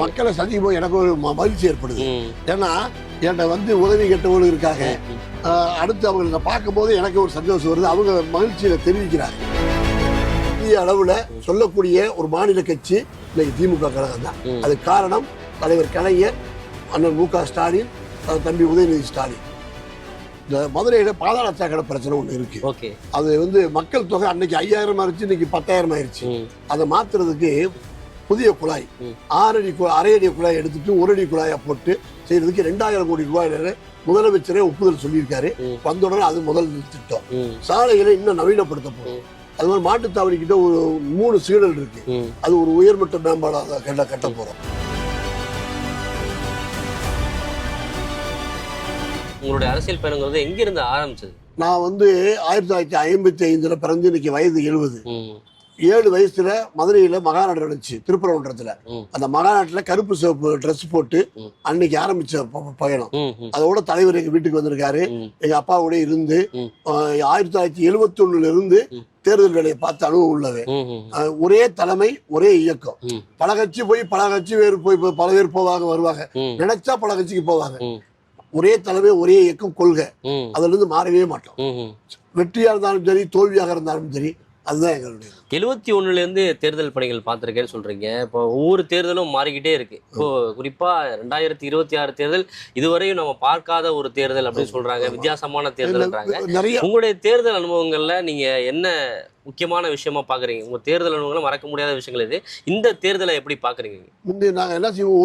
மக்களை சந்திக்கும் போது எனக்கு ஒரு மகிழ்ச்சி ஏற்படுது. ஏன்னா என்கிட்ட உதவி கேட்டவங்களும் இருக்காங்க. அடுத்து அவங்களை பார்க்கும் போது எனக்கு ஒரு சந்தோஷம் வருது. அவங்க மகிழ்ச்சியில தெரிவிக்கிறாங்க. இந்திய அளவுல சொல்லக்கூடிய ஒரு மாநில கட்சி இன்னைக்கு திமுக கழகம் தான். அது காரணம் தலைவர் கலைஞர், அண்ணன் மு க ஸ்டாலின், தம்பி உதயநிதி ஸ்டாலின். இந்த மதுரையில பாதாள சாக்கடை பிரச்சனை ஒண்ணு இருக்கு. அது மக்கள் தொகை அன்னைக்கு 5000 ஆயிருச்சு, இன்னைக்கு 10,000 ஆயிருச்சு. அதை மாத்துறதுக்கு புதிய குழாய், 6 அடி அரை அடி குழாய் எடுத்துட்டு 1 அடி குழாயா போட்டு செய்யறதுக்கு 2000 கோடி ரூபாயில முதலமைச்சரே ஒப்புதல் சொல்லியிருக்காரு. வந்தோடனே அது முதல் திட்டம். சாலைகளை இன்னும் நவீனப்படுத்த போறோம். அது மாதிரி மாட்டுத்தாவணி கிட்ட ஒரு 3 சீடல் இருக்கு. அது ஒரு உயர்மட்ட மேம்பாடாக கட்ட போறோம். உங்களுடைய அரசியல் பயணங்கிறது எங்க இருந்து ஆரம்பிச்சது? நான் 1955 பிறந்து இன்னைக்கு வயது 70. 7 வயசுல மதுரையில மகாநாடு நடந்துச்சு, திருப்பரங்குன்றத்துல. அந்த மகாநாட்டுல கருப்பு சிவப்பு ட்ரெஸ் போட்டு அன்னைக்கு ஆரம்பிச்ச பயணம். அதோட தலைவர் எங்க வீட்டுக்கு வந்திருக்காரு. எங்க அப்பாவோட இருந்து 1971 இருந்து தேர்தல் வேலையை பார்த்து அனுபவம் உள்ளவே. ஒரே தலைமை, ஒரே இயக்கம். பல கட்சி போய் பல கட்சி வேறு போய் பல பேர் போவாங்க வருவாங்க. நினைச்சா பல கட்சிக்கு போவாங்க. ஒரே தலைமை, ஒரே இயக்கம், கொள்கை. அதுல இருந்து மாறவே மாட்டோம். வெற்றியா இருந்தாலும் சரி, தோல்வியாக இருந்தாலும் சரி, அதுதான் எங்களுடைய. 71 இருந்து தேர்தல் பணிகள் பார்த்திருக்கேன்னு சொல்றீங்க. இப்போ ஒவ்வொரு தேர்தலும் மாறிக்கிட்டே இருக்கு. இப்போ குறிப்பா 2026 தேர்தல் இதுவரையும் நம்ம பார்க்காத ஒரு தேர்தல் அப்படின்னு சொல்றாங்க. வித்தியாசமான தேர்தல்ன்றாங்க. உங்களுடைய தேர்தல் அனுபவங்கள்ல நீங்க என்ன முக்கியமான விஷயமா பாக்குறீங்க? உங்க தேர்தல் அனுபவங்களை மறக்க முடியாத விஷயங்கள் இது. இந்த தேர்தலை எப்படி பாக்குறீங்க? நாங்க என்ன செய்வோம்,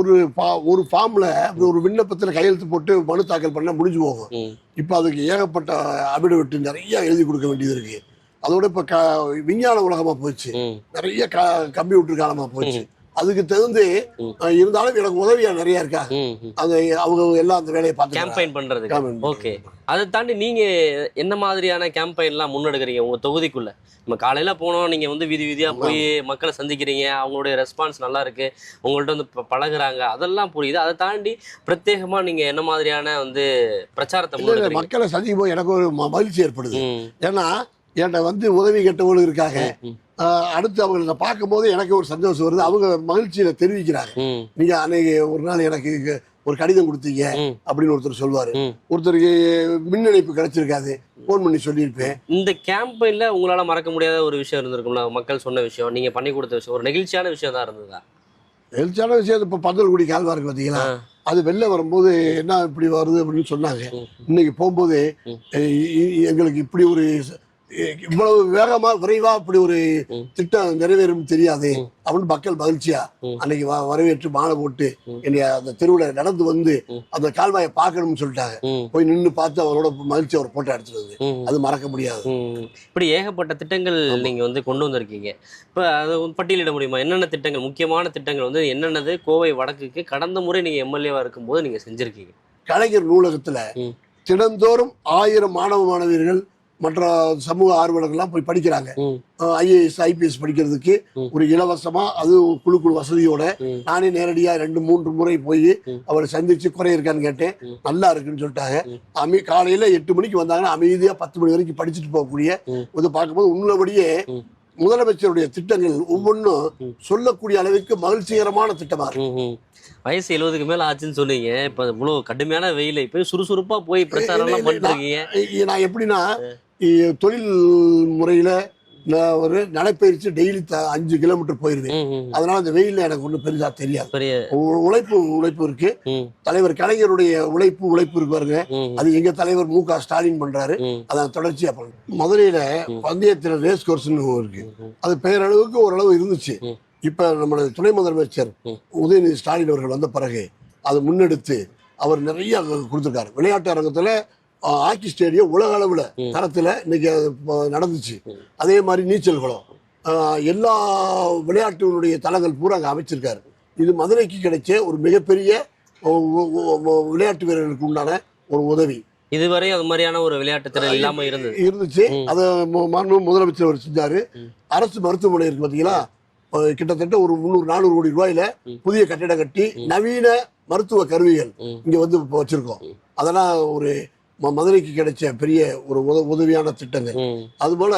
ஒரு ஃபார்ம்ல ஒரு விண்ணப்பத்துல கையெழுத்து போட்டு மனு தாக்கல் பண்ண முடிஞ்சு போகும். இப்ப அதுக்கு ஏகப்பட்ட அபிடவிட் நிறைய எழுதி கொடுக்க வேண்டியது இருக்கு. அதோட இப்ப விஞ்ஞான உலகமா போச்சு, நிறைய கம்ப்யூட்டர் காலமா போச்சு. அதுக்கு தகுந்து இருந்தாலும் எனக்கு உதவியா நிறைய இருக்கா. அது அவங்க எல்லாம் அந்த வேலையை பார்த்து கேம்பெயின் பண்றது. ஓகே, அதை தாண்டி நீங்க என்ன மாதிரியான கேம்பெயின் எல்லாம் முன்னெடுக்கிறீங்க உங்க தொகுதிக்குள்ள? நம்ம காலையில போனோம், நீங்க வீதி வீதியா போய் மக்களை சந்திக்கிறீங்க, அவங்களுடைய ரெஸ்பான்ஸ் நல்லா இருக்கு, உங்கள்ட்ட பழகுறாங்க, அதெல்லாம் புரியுது. அதை தாண்டி பிரத்யேகமா நீங்க என்ன மாதிரியான பிரச்சாரத்தை மக்களை சந்திக்கும் போது எனக்கு ஒரு மகிழ்ச்சி ஏற்படுது. ஏன்னா என்கிட்ட உதவி கேட்டவங்களும் இருக்காங்க. அடுத்து அவங்களை பார்க்கும் போது எனக்கு ஒரு சந்தோஷம் வருது. அவங்க மகிழ்ச்சியில தெரிவிக்கிறாங்க. நீங்க அன்னைக்கு ஒரு நாள் எனக்கு ஒரு கடிதம் கொடுத்தீங்க அப்படின்னு ஒருத்தர் சொல்லுவாரு. ஒருத்தருக்கு மின் இணைப்பு கிடைச்சிருக்காது, போன் பண்ணி சொல்லியிருப்பேன். இந்த கேம்பெயின்ல உங்களால மறக்க முடியாத ஒரு விஷயம் இருந்திருக்கும்ல? மக்கள் சொன்ன விஷயம், நீங்க பண்ணி கொடுத்த விஷயம், ஒரு நெகிழ்ச்சியான விஷயம் தான் இருந்ததா? நெகிழ்ச்சியான விஷயம் இப்ப பந்தல்குடி கால்வாய் இருக்கு பாத்தீங்களா, அது வெளில வரும்போது என்ன இப்படி வருது அப்படின்னு சொன்னாங்க. இன்னைக்கு போகும்போது எங்களுக்கு இப்படி ஒரு இவ்வளவு வேகமா விரைவா இப்படி ஒரு திட்டம் நிறைவேறும் தெரியாது அப்படின்னு மக்கள் மகிழ்ச்சியா அன்னைக்கு வரவேற்று மாலை போட்டு என்னைய அந்த தெருவுல நடந்து அந்த கால்வாயை பார்க்கணும்னு சொல்லிட்டாங்க. போய் நின்று பார்த்து அவரோட மகிழ்ச்சி ஒரு போட்டோ எடுத்துட்டு அது மறக்க முடியாது. இப்படி ஏகப்பட்ட திட்டங்கள் நீங்க கொண்டு வந்திருக்கீங்க. இப்ப அதை பட்டியலிட முடியுமா? என்னென்ன திட்டங்கள், முக்கியமான திட்டங்கள் என்னென்னது கோவை வடக்குக்கு கடந்த முறை நீங்க எம்எல்ஏவா இருக்கும் போது நீங்க செஞ்சிருக்கீங்க? கலைஞர் நூலகத்துல தினந்தோறும் 1000 மாணவ மாணவியர்கள் மற்ற சமூக ஆர்வலர்கள்லாம் போய் படிக்கிறாங்க. IAS IPS படிக்கிறதுக்கு ஒரு இலவசமா, அது குழு வசதியோட நானே நேரடியா 2-3 முறை போய் அவரை சந்திச்சு குறை இருக்கான்னு கேட்டேன். நல்லா இருக்குன்னு சொல்லிட்டாங்க. காலையில 8 மணிக்கு வந்தாங்கன்னா அமைதியா 10 மணி வரைக்கும் படிச்சுட்டு போகக்கூடிய பார்க்கும்போது உன்னபடியே முதலமைச்சருடைய திட்டங்கள் ஒவ்வொன்றும் சொல்லக்கூடிய அளவுக்கு மகிழ்ச்சிகரமான திட்டமா இருக்கு. வயசு 70க்கு மேல ஆச்சுன்னு சொன்னீங்க. இப்ப இவ்வளவு கடுமையான வெயில இப்ப சுறுசுறுப்பா போய் பிரச்சாரம் எல்லாம் பண்றீங்க. நான் எப்படின்னா, தொழில் முறையில நான் ஒரு நடைப்பயிற்சி டெய்லி 5 கிலோமீட்டர் போயிருவேன். அதனால அந்த வெயில்ல எனக்கு ஒன்றும் பெரிதா தெரியாது. உழைப்பு இருக்கு. தலைவர் கலைஞருடைய உழைப்பு இருக்கு பாருங்க. அது எங்க தலைவர் மு க ஸ்டாலின் பண்றாரு. அதான் தொடர்ச்சியா பண்றேன். மதுரையில பந்தயத்துல ரேஸ் கோர்ஸ்ன்னு இருக்கு. அது பெயரளவுக்கு ஓரளவு இருந்துச்சு. இப்ப நம்மளுடைய துணை முதலமைச்சர் உதயநிதி ஸ்டாலின் அவர்கள் வந்த பிறகு அதை முன்னெடுத்து அவர் நிறைய கொடுத்திருக்காரு. விளையாட்டு அரங்கத்துல ஹாக்கி ஸ்டேடியம் உலக அளவுல தரத்துல இன்னைக்கு நடந்துச்சு. அதே மாதிரி நீச்சல் குளம், எல்லா விளையாட்டுடைய தளங்கள் பூரா அங்க அமைச்சிருக்காரு. இது மதுரைக்கு கிடைச்ச ஒரு மிகப்பெரிய விளையாட்டு வீரர்களுக்கு உண்டான ஒரு உதவி. இதுவரை அது மாதிரியான ஒரு விளையாட்டு திறன் இல்லாம இருந்துச்சு. அதை முதலமைச்சர் அவர் செஞ்சாரு. அரசு மருத்துவமனை இருக்கு பாத்தீங்களா, கிட்டத்தட்ட ஒரு 300-400 கோடி ரூபாயில புதிய கட்டிடம் கட்டி நவீன மருத்துவ கருவிகள் இங்க வச்சிருக்கோம். அதெல்லாம் ஒரு மதுரைக்கு கிடைச்ச பெரிய ஒரு உதவியான திட்டங்கள். அது போல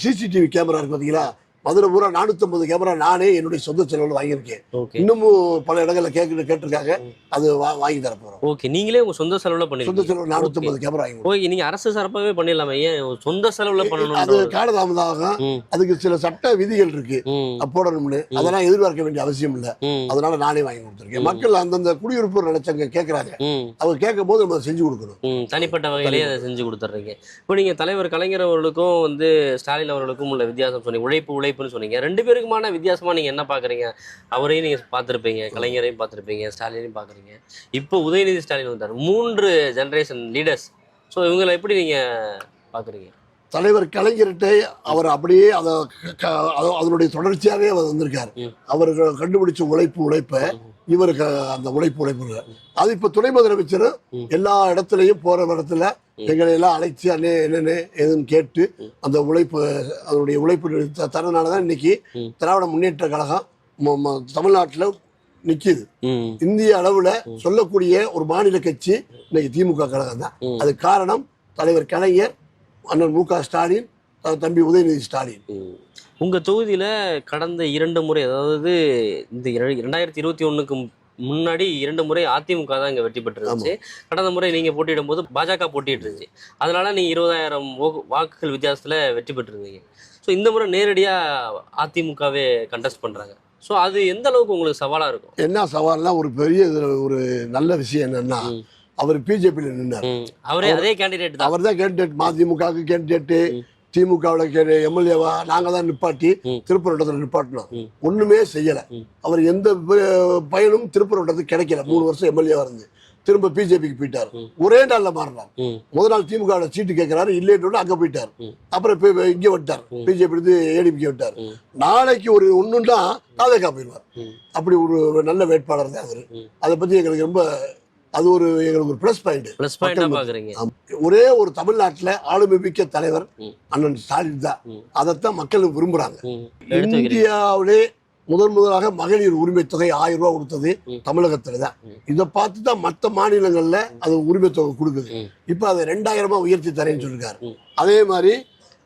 CCTV கேமரா இருக்கு பாத்தீங்களா, மதுரை பூரா 450 கேமரா நானே என்னுடைய சொந்த செலவில் வாங்கியிருக்கேன். ஓகே இன்னமும் பல இடங்கள்ல கேட்டிருக்காங்க. அது வாங்கி தர போறோம். ஓகே. நீங்களே உங்க சொந்த செலவுல சொந்த பண்ணிருக்கீங்க. செலவு 450 கேமரா வாங்கி கொடுத்தோம். ஓகே. நீங்க அரசு சார்பாகவே பண்ணிடலாமே, ஏன் சொந்த செலவுல அது பண்ணணும்? காலதாமதம். ம். அதுக்கு சில சட்ட விதிகள் இருக்கு ம். போடணும்னு. அதெல்லாம் எதிர்பார்க்க வேண்டிய அவசியம் இல்ல. ம். அதனால நானே வாங்கி கொடுத்துருக்கேன். மக்கள் அந்தந்த குடியிருப்பு நினைச்சவங்க கேட்கறாங்க. ம். அவங்க கேட்கும் போது நம்ம செஞ்சு கொடுக்கணும். தனிப்பட்ட வகையிலேயே அதை செஞ்சு கொடுத்துட்றீங்க. இப்போ நீங்க தலைவர் கலைஞர் அவர்களுக்கும் வந்து ஸ்டாலின் அவர்களுக்கும் உள்ள வித்தியாசம் சொன்னீங்க. உழைப்புன்னு சொன்னீங்க. 2 பேருக்குமான வித்தியாசமா நீங்க என்ன பாக்குறீங்க? அவரையும் நீங்க பார்த்திருப்பீங்க, கலைஞரையும் பார்த்திருப்பீங்க, ஸ்டாலினையும் பாக்குறீங்க. இப்போ உதயநிதி ஸ்டாலின் வந்தார். 3 ஜெனரேஷன் லீடர்ஸ். ஸோ இவங்களை எப்படி நீங்க பாக்குறீங்க? தலைவர் கலைஞர்கிட்ட அவர் அப்படியே அதனுடைய தொடர்ச்சியாவே அவர் வந்திருக்காரு. அவர்கள் கண்டுபிடிச்ச உழைப்பை இவருக்கு அந்த உழைப்பு அது இப்ப துணை முதலமைச்சர் எல்லா இடத்துலயும் போற இடத்துல எங்களை எல்லாம் அழைச்சி என்னன்னு எதுன்னு கேட்டு அந்த அதனுடைய உழைப்பு தரனாலதான் இன்னைக்கு திராவிட முன்னேற்ற கழகம் தமிழ்நாட்டுல நிக்குது. இந்திய அளவுல சொல்லக்கூடிய ஒரு மாநில கட்சி இன்னைக்கு திமுக கழகம் தான். அது காரணம் தலைவர் கலைஞர், அண்ணன் மு.க. ஸ்டாலின், தம்பி உதயநிதி ஸ்டாலின். உங்க தொகுதியில கடந்த 2 முறை, அதாவது இந்த 2021க்கு முன்னாடி 2 முறை அதிமுக தான் இங்க வெற்றி பெற்றிருந்துச்சு. கடந்த முறை நீங்க போட்டியிடும் போது பாஜக போட்டிட்டு இருந்துச்சு. அதனால நீங்க 20,000 வாக்குகள் வித்தியாசத்துல வெற்றி பெற்றிருந்தீங்க. ஸோ இந்த முறை நேரடியா அதிமுகவே கண்டெஸ்ட் பண்றாங்க. ஸோ அது எந்த அளவுக்கு உங்களுக்கு சவாலா இருக்கும்? என்ன சவால்னா, ஒரு பெரிய ஒரு நல்ல விஷயம் என்னன்னா, அவர் பிஜேபியில நின்னார். அவரே அதே கேண்டிடேட் தான். அவர் தான் கேண்டிடேட். மதிமுகவுக்கு கேண்டிடேட், திமுகவில் எம்எல்ஏவா நாங்க தான் நிப்பாட்டி திருப்பரங்குன்றத்துல நிப்பாட்டினோம். ஒண்ணுமே செய்யல. அவர் எந்த பயனும் திருப்பரங்குன்றத்துக்கு கிடைக்கல. 3 வருஷம் எம்எல்ஏவா இருந்து திரும்ப பிஜேபிக்கு போயிட்டார். ஒரே நாள்ல மாறினார். முதல் நாள் திமுக சீட்டு கேட்கிறாரு, இல்லைன்னு அங்க போயிட்டார். அப்புறம் இங்க விட்டார், பிஜேபி ஏடிபிக்கு விட்டார். நாளைக்கு ஒரு ஒண்ணுன்னா தாவேகா போயிடுவார். அப்படி ஒரு நல்ல வேட்பாளர் தான் அவரு. அதை பத்தி எங்களுக்கு ரொம்ப எங்களுக்கு ஒரு பிளஸ் பாயிண்ட். ஒரே ஒரு தமிழ்நாட்டுல ஆளுமை மிக்க தலைவர் அண்ணன் ஸ்டாலின் தான். அதைத்தான் மக்கள் விரும்புறாங்க. இந்தியாவிலே முதலாக மகளிர் உரிமை தொகை 1000 ரூபாய் கொடுத்தது தமிழகத்துல தான். இதை பார்த்து தான் மற்ற மாநிலங்கள்ல அது உரிமை தொகை கொடுக்குது. இப்ப அதை 2000 உயர்த்தி தரேன்னு சொல்லிருக்காரு. அதே மாதிரி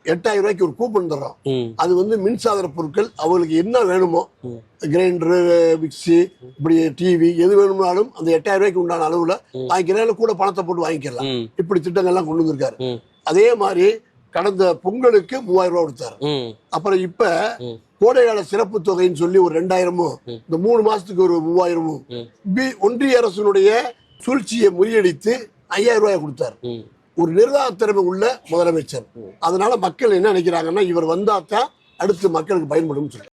8000 ரூபாய்க்கு ஒரு கூப்பன் தர்றோம். அது மின்சாதன பொருட்கள் அவங்களுக்கு என்ன வேணுமோ, கிரைண்டரு, மிக்சி, இப்படி டிவி எது வேணும்னாலும் அந்த 8000 ரூபாய்க்கு உண்டான அளவுல வாங்கிக்கிறேன். கூட பணத்தை போட்டு வாங்கிக்கலாம். இப்படி திட்டங்கள்லாம் கொண்டு வந்திருக்காரு. அதே மாதிரி கடந்த பொங்கலுக்கு 3000 ரூபாய் கொடுத்தாரு. அப்புறம் இப்ப கோடைகால சிறப்பு தொகைன்னு சொல்லி ஒரு 2000மும், இந்த 3 மாசத்துக்கு ஒரு 3000மும் ஒன்றிய அரசினுடைய சூழ்ச்சியை முறியடித்து 5000 ரூபாய் கொடுத்தாரு. ஒரு நிர்வாக திறமை உள்ள முதலமைச்சர். அதனால மக்கள் என்ன நினைக்கிறாங்கன்னா, இவர் வந்தாத்தான் அடுத்து மக்களுக்கு பயன்படும் சொல்லி.